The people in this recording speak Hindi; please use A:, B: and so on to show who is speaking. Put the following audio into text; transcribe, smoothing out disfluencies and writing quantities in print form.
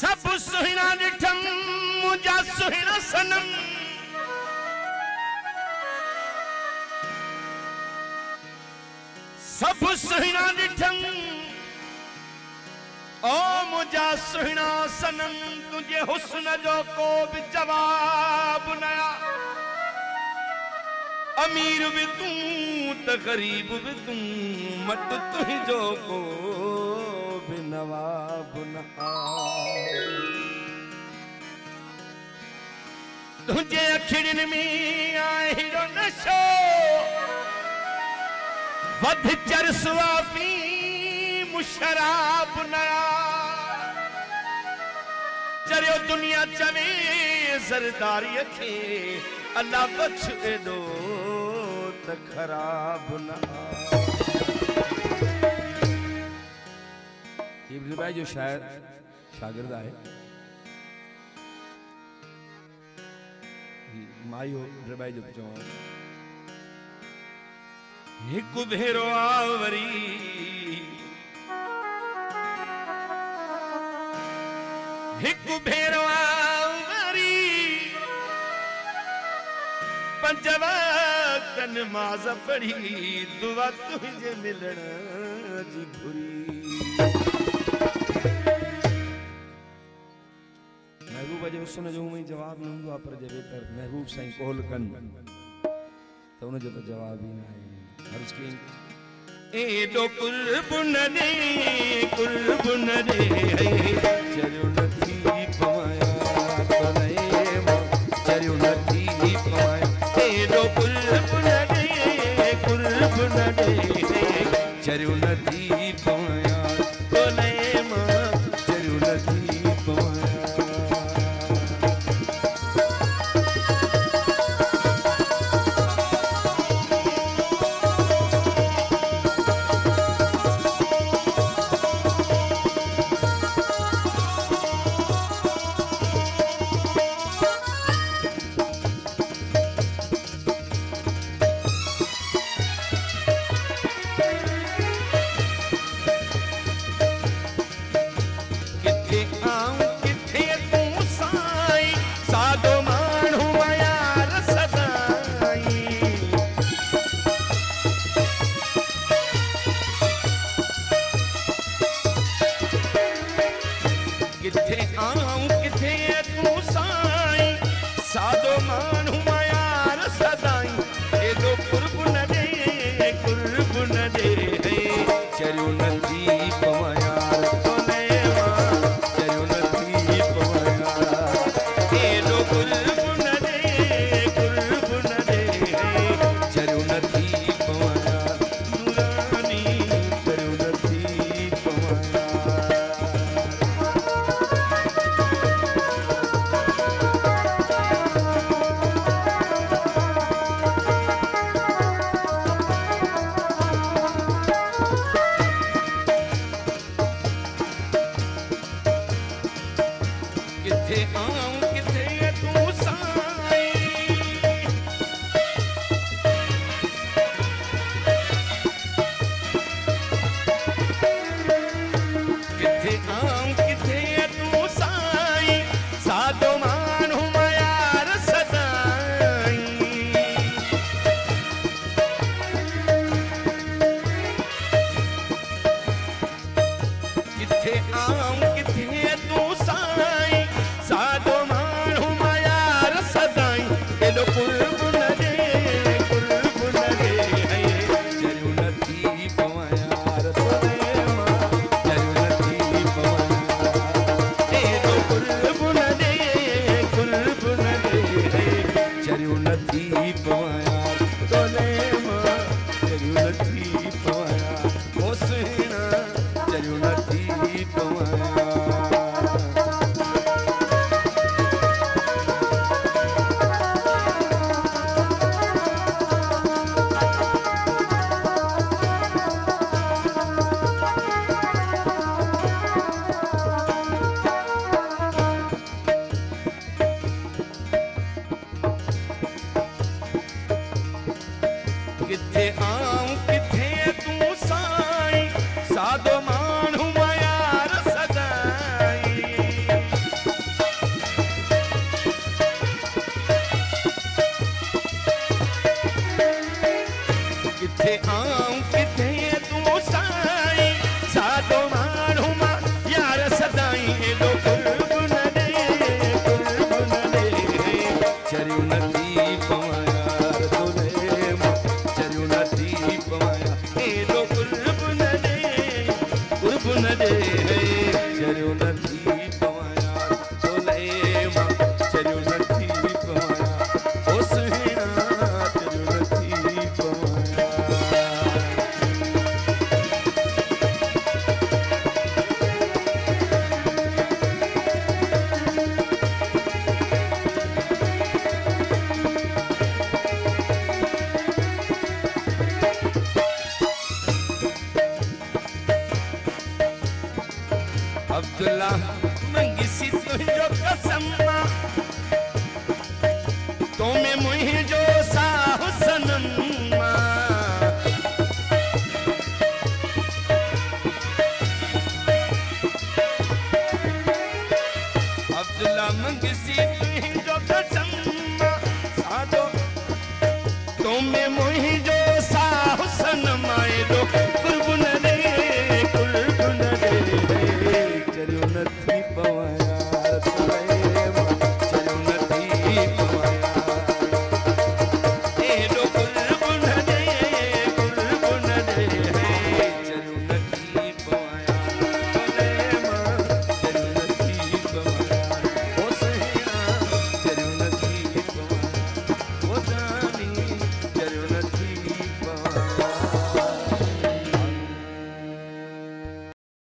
A: सब सुहिणा ॾिठम मुंहिंजा सुहिणा सनम सब सुहिणा ॾिठम ओ मुंहिंजा सुहिणा सनम तुंहिंजे हुस्न जो को बि जवाब नया अमीर भी तू त गरीब भी तू मट तुंहिंजो को भी नवाब न तुझे अखिड़िन में आए हीरो नशो वध चर सुआफी मुशराब नया चरियो दुनिया चवे ज़रदारी खे अल्लाह बख्श एडो त खराब न इब्न भाई जो शायर शागिर्द है मायो रबाई जो चवां एक भेरो आवरी एक भेरो आवरी पंजवक्त नमाज पढ़ी दुआ तुझे मिलण जी घुरी महबूब जे हुस्न जो में जवाब न हुंदो पर जे बेहतर महबूब साईं कोल कन तो उन जो तो जवाब ही ना है अर्ज की एडो कुर्बन दे चरियो नथी पवाया तो नहीं चरियो नथी पवाया एडो कुर्बन दे चरियो नथी पवाया तो नहीं चरियो नथी पवाया
B: किथे आऊं किथे तू साईं साधो
A: तुझो कसम तुम्हें मुझो साहु सनम अब्दुल्ला मंगसी तुझो कसम साधो तुम्हें मुझो साहु सनम आए दो